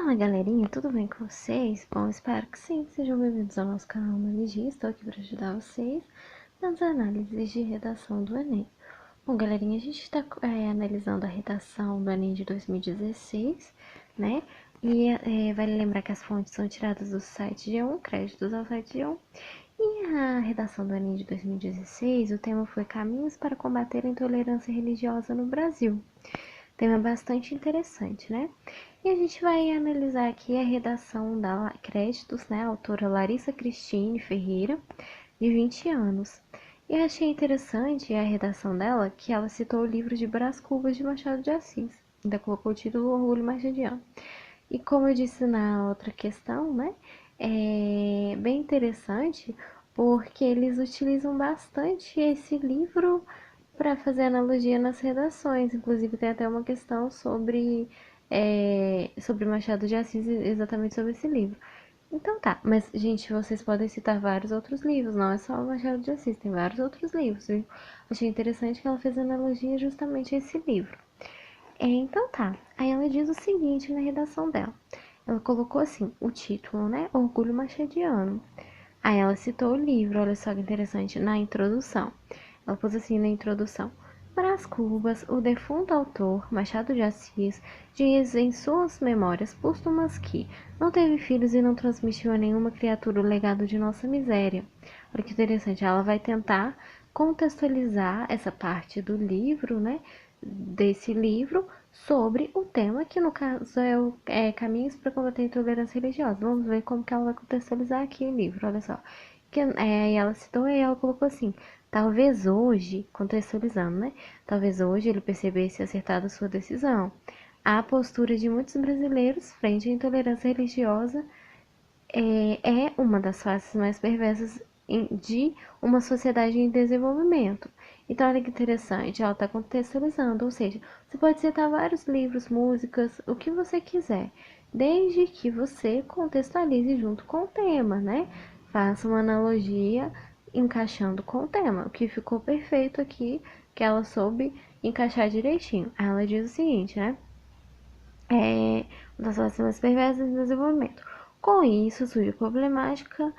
Fala galerinha, tudo bem com vocês? Bom, espero que sim, sejam bem-vindos ao nosso canal Maligia. Estou aqui para ajudar vocês nas análises de redação do Enem. Bom galerinha, a gente está analisando a redação do Enem de 2016, né? E vale lembrar que as fontes são tiradas do site G1, créditos ao site G1. E a redação do Enem de 2016, o tema foi Caminhos para combater a intolerância religiosa no Brasil. Tema bastante interessante, né? E a gente vai analisar aqui a redação da Créditos, né? A autora Larissa Cristine Ferreira, de 20 anos. E achei interessante a redação dela, que ela citou o livro de Brás Cubas de Machado de Assis. Ainda colocou o título Orgulho Machadiano. E como eu disse na outra questão, né? É bem interessante porque eles utilizam bastante esse livro para fazer analogia nas redações. Inclusive tem até uma questão sobre Machado de Assis, exatamente sobre esse livro. Então tá, mas gente, vocês podem citar vários outros livros, não é só o Machado de Assis, tem vários outros livros, viu? Achei interessante que ela fez analogia justamente a esse livro. Então tá, aí ela diz o seguinte na redação dela. Ela colocou assim, o título, né? Orgulho Machadiano. Aí ela citou o livro, olha só que interessante, na introdução. Ela pôs assim na introdução. Brás Cubas, o defunto autor, Machado de Assis, diz em suas memórias póstumas que não teve filhos e não transmitiu a nenhuma criatura o legado de nossa miséria. Olha que interessante, ela vai tentar contextualizar essa parte do livro, né, desse livro, sobre o tema que no caso Caminhos para combater a intolerância religiosa. Vamos ver como que ela vai contextualizar aqui o livro, olha só. Ela citou e ela colocou assim, talvez hoje, contextualizando, né? Talvez hoje ele percebesse acertado sua decisão. A postura de muitos brasileiros frente à intolerância religiosa é uma das faces mais perversas de uma sociedade em desenvolvimento. Então, olha que interessante, ela está contextualizando, ou seja, você pode citar vários livros, músicas, o que você quiser, desde que você contextualize junto com o tema, né? Faça uma analogia encaixando com o tema, o que ficou perfeito aqui, que ela soube encaixar direitinho. Ela diz o seguinte, né? Das relações perversas no desenvolvimento. Com isso, surge a problemática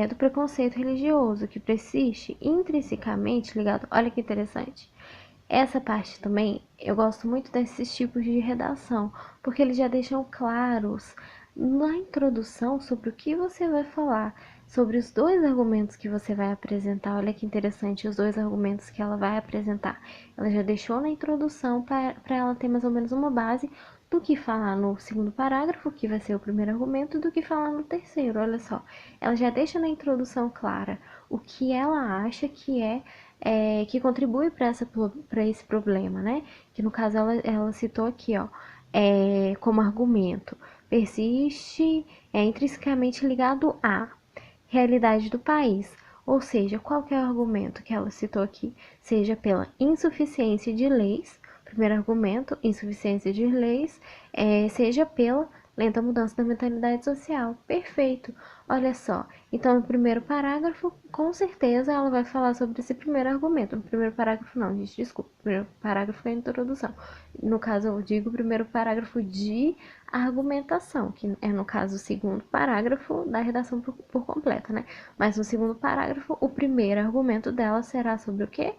do preconceito religioso, que persiste intrinsecamente ligado. Olha que interessante. Essa parte também, eu gosto muito desses tipos de redação, porque eles já deixam claros na introdução sobre o que você vai falar, sobre os dois argumentos que você vai apresentar. Olha que interessante, os dois argumentos que ela vai apresentar. Ela já deixou na introdução para ela ter mais ou menos uma base do que falar no segundo parágrafo, que vai ser o primeiro argumento, do que falar no terceiro. Olha só, ela já deixa na introdução clara o que ela acha que contribui para esse problema, né? Que no caso ela citou aqui, ó, como argumento, persiste, intrinsecamente ligado à realidade do país. Ou seja, qual que é o argumento que ela citou aqui? Seja pela insuficiência de leis, primeiro argumento, insuficiência de leis, seja pela lenta mudança da mentalidade social. Perfeito. Olha só. Então, no primeiro parágrafo, com certeza ela vai falar sobre esse primeiro argumento. No primeiro parágrafo, não, gente, desculpa. O primeiro parágrafo é a introdução. No caso, eu digo o primeiro parágrafo de argumentação, que é, no caso, o segundo parágrafo da redação por completa, né? Mas no segundo parágrafo, o primeiro argumento dela será sobre o quê?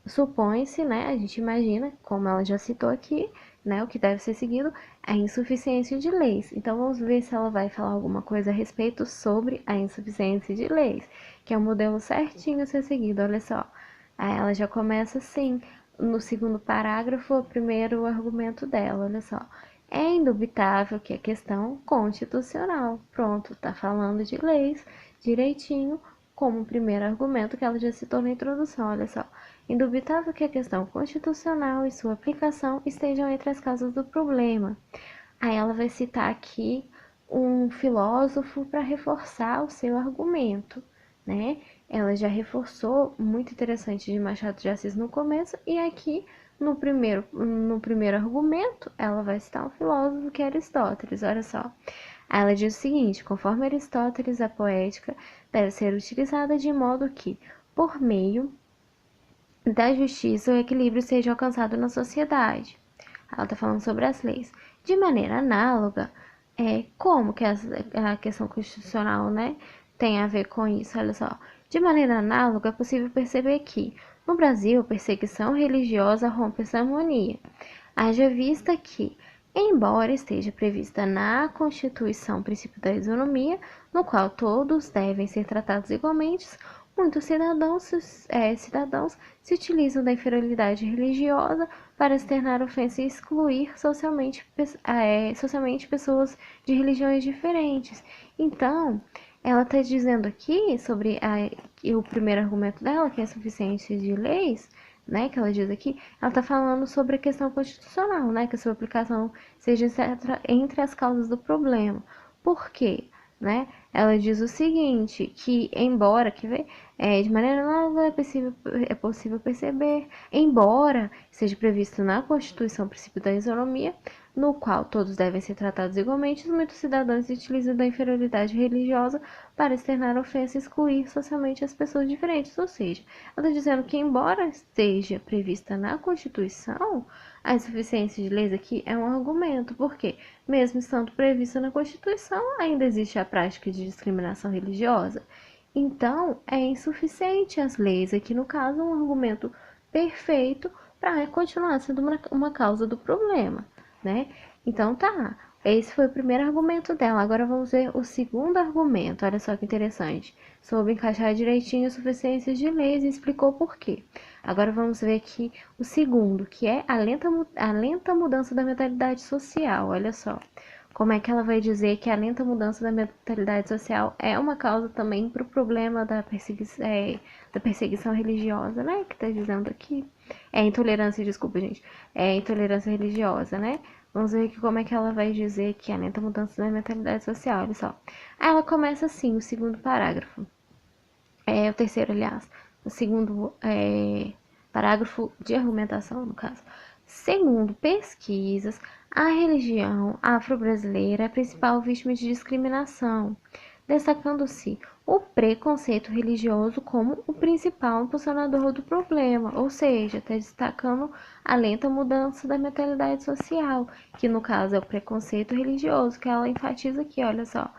Supõe-se, né, a gente imagina, como ela já citou aqui, né, o que deve ser seguido, a insuficiência de leis. Então, vamos ver se ela vai falar alguma coisa a respeito sobre a insuficiência de leis, que é o modelo certinho a ser seguido, olha só. Aí ela já começa assim, no segundo parágrafo, o primeiro argumento dela, olha só. É indubitável que a questão constitucional, pronto, tá falando de leis direitinho, como primeiro argumento que ela já citou na introdução, olha só. Indubitável que a questão constitucional e sua aplicação estejam entre as causas do problema. Aí ela vai citar aqui um filósofo para reforçar o seu argumento, né? Ela já reforçou, muito interessante, de Machado de Assis no começo, e aqui no primeiro argumento, ela vai citar um filósofo que é Aristóteles, olha só. Ela diz o seguinte, conforme Aristóteles, a poética deve ser utilizada de modo que, por meio da justiça, o equilíbrio seja alcançado na sociedade. Ela está falando sobre as leis. De maneira análoga, Como que a questão constitucional, né, tem a ver com isso? Olha só. De maneira análoga, é possível perceber que, no Brasil, a perseguição religiosa rompe essa harmonia. Haja vista que, embora esteja prevista na Constituição o princípio da isonomia, no qual todos devem ser tratados igualmente, muitos cidadãos se utilizam da inferioridade religiosa para externar ofensa e excluir socialmente pessoas de religiões diferentes. Então, ela está dizendo aqui sobre o primeiro argumento dela, que é a suficiência de leis, né, que ela diz aqui, ela está falando sobre a questão constitucional, né, que a sua aplicação seja entre as causas do problema. Por quê? Né? Ela diz o seguinte, que embora, de maneira análoga é possível perceber, embora seja previsto na Constituição o princípio da isonomia, no qual todos devem ser tratados igualmente, muitos cidadãos utilizam da inferioridade religiosa para externar ofensa e excluir socialmente as pessoas diferentes. Ou seja, ela está dizendo que, embora esteja prevista na Constituição, a insuficiência de leis aqui é um argumento, porque, mesmo estando prevista na Constituição, ainda existe a prática de discriminação religiosa. Então, é insuficiente as leis, aqui no caso, um argumento perfeito para continuar sendo uma causa do problema, né? Então, tá. Esse foi o primeiro argumento dela. Agora vamos ver o segundo argumento. Olha só que interessante. Soube encaixar direitinho as suficiências de leis e explicou por quê. Agora vamos ver aqui o segundo, que é a lenta mudança da mentalidade social. Olha só. Como é que ela vai dizer que a lenta mudança da mentalidade social é uma causa também para o problema da perseguição religiosa, né? Que está dizendo aqui. Intolerância, desculpa, gente. É intolerância religiosa, né? Vamos ver aqui como é que ela vai dizer que a lenta mudança da mentalidade social, olha só. Aí ela começa assim, o segundo parágrafo. O terceiro, aliás. O segundo parágrafo de argumentação, no caso. Segundo pesquisas, a religião afro-brasileira é a principal vítima de discriminação, destacando-se o preconceito religioso como o principal impulsionador do problema, ou seja, está destacando a lenta mudança da mentalidade social, que no caso é o preconceito religioso, que ela enfatiza aqui, olha só.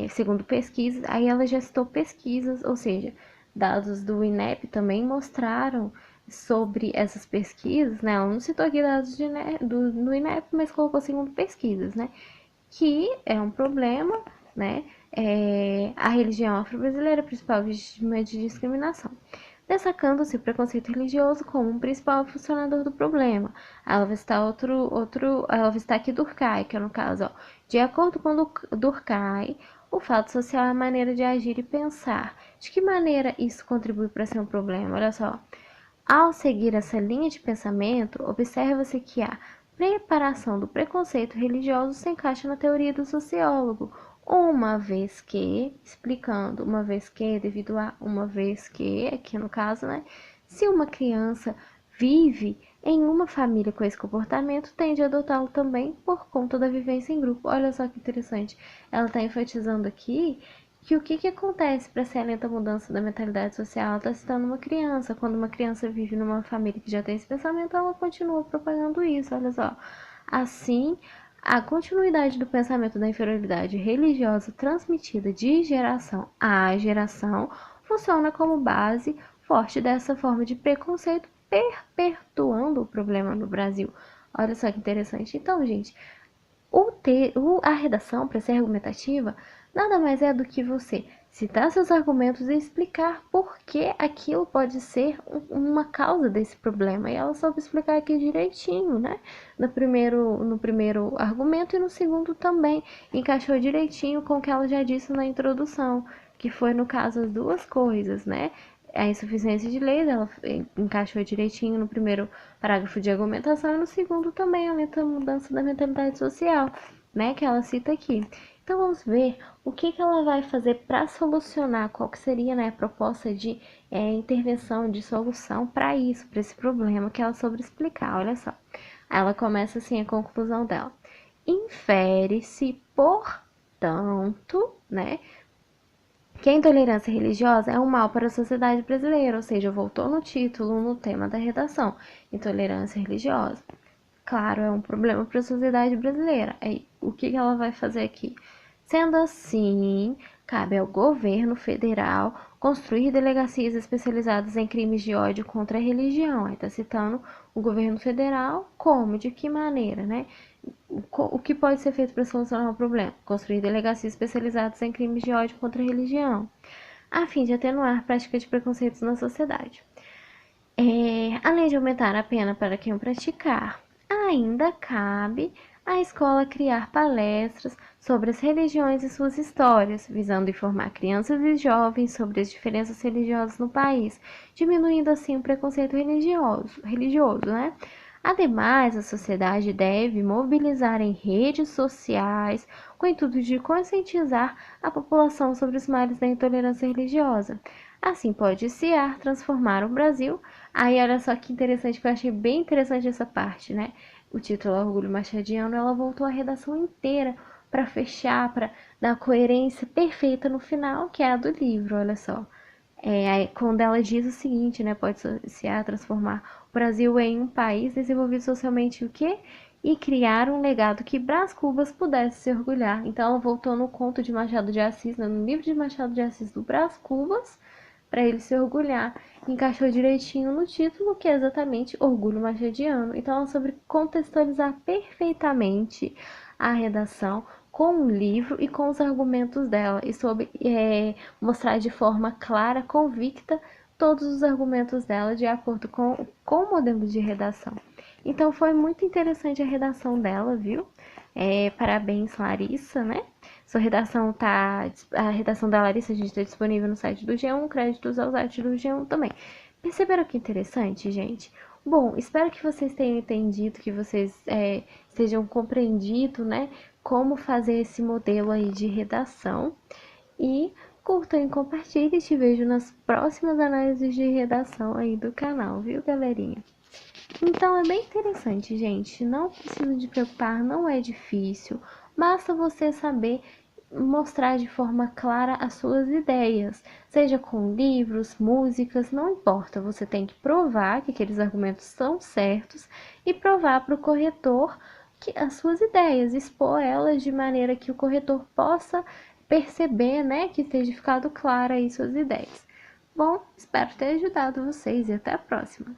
Segundo pesquisas, aí ela já citou pesquisas, ou seja, dados do INEP também mostraram sobre essas pesquisas, né? Ela não citou aqui dados do INEP, mas colocou segundo pesquisas, né? Que é um problema, né? A religião afro-brasileira é a principal vítima de discriminação, destacando-se o preconceito religioso como um principal funcionador do problema. Ela vai citar ela vai citar aqui Durkheim, que é no caso, ó, de acordo com Durkheim, o fato social é a maneira de agir e pensar. De que maneira isso contribui para ser um problema? Olha só. Ao seguir essa linha de pensamento, observa-se que a preparação do preconceito religioso se encaixa na teoria do sociólogo, devido a uma vez que, aqui no caso, né, se uma criança vive em uma família com esse comportamento, tende a adotá-lo também por conta da vivência em grupo. Olha só que interessante. Ela está enfatizando aqui que o que acontece para ser a lenta mudança da mentalidade social? Ela está citando uma criança. Quando uma criança vive numa família que já tem esse pensamento, ela continua propagando isso. Olha só. Assim, a continuidade do pensamento da inferioridade religiosa transmitida de geração a geração funciona como base forte dessa forma de preconceito, perpetuando o problema no Brasil. Olha só que interessante. Então, gente, a redação, para ser argumentativa, nada mais é do que você citar seus argumentos e explicar por que aquilo pode ser uma causa desse problema. E ela soube explicar aqui direitinho, né? No primeiro argumento e no segundo também. Encaixou direitinho com o que ela já disse na introdução, que foi, no caso, as duas coisas, né? A insuficiência de leis, ela encaixou direitinho no primeiro parágrafo de argumentação e no segundo também a lenta mudança da mentalidade social, né, que ela cita aqui. Então vamos ver o que ela vai fazer para solucionar, qual que seria, né, a proposta de intervenção, de solução para isso, para esse problema que ela soube explicar. Olha só, ela começa assim a conclusão dela. Infere-se, portanto, né, que a intolerância religiosa é um mal para a sociedade brasileira, ou seja, voltou no título, no tema da redação, intolerância religiosa. Claro, é um problema para a sociedade brasileira. Aí, o que ela vai fazer aqui? Sendo assim, cabe ao governo federal construir delegacias especializadas em crimes de ódio contra a religião. Aí está citando o governo federal como, de que maneira, né? O que pode ser feito para solucionar o problema? Construir delegacias especializadas em crimes de ódio contra a religião, a fim de atenuar a prática de preconceitos na sociedade. Além de aumentar a pena para quem o praticar, ainda cabe à escola criar palestras sobre as religiões e suas histórias, visando informar crianças e jovens sobre as diferenças religiosas no país, diminuindo assim o preconceito religioso, né? Ademais, a sociedade deve mobilizar em redes sociais com o intuito de conscientizar a população sobre os males da intolerância religiosa. Assim pode-se transformar o Brasil. Aí olha só que interessante, que eu achei bem interessante essa parte, né? O título Orgulho Machadiano, ela voltou a redação inteira para fechar, para dar a coerência perfeita no final, que é a do livro, olha só. Quando ela diz o seguinte, né? Pode-se transformar o Brasil em um país desenvolvido socialmente o quê? E criar um legado que Brás Cubas pudesse se orgulhar. Então ela voltou no conto de Machado de Assis, né, no livro de Machado de Assis do Brás Cubas, para ele se orgulhar. Encaixou direitinho no título, que é exatamente Orgulho Machadiano. Então, é sobre contextualizar perfeitamente a redação com o livro e com os argumentos dela, e sobre mostrar de forma clara, convicta, todos os argumentos dela de acordo com o modelo de redação. Então, foi muito interessante a redação dela, viu? Parabéns, Larissa, né? A redação da Larissa, a gente está disponível no site do G1, créditos ao site do G1 também. Perceberam que interessante, gente? Bom, espero que vocês tenham entendido, que vocês estejam compreendido, né, como fazer esse modelo aí de redação. E curtam e compartilhem, te vejo nas próximas análises de redação aí do canal, viu, galerinha? Então é bem interessante, gente. Não precisa de preocupar, não é difícil. Basta você saber mostrar de forma clara as suas ideias, seja com livros, músicas, não importa. Você tem que provar que aqueles argumentos são certos e provar para o corretor que as suas ideias, expor elas de maneira que o corretor possa perceber, né, que esteja ficado clara aí suas ideias. Bom, espero ter ajudado vocês e até a próxima.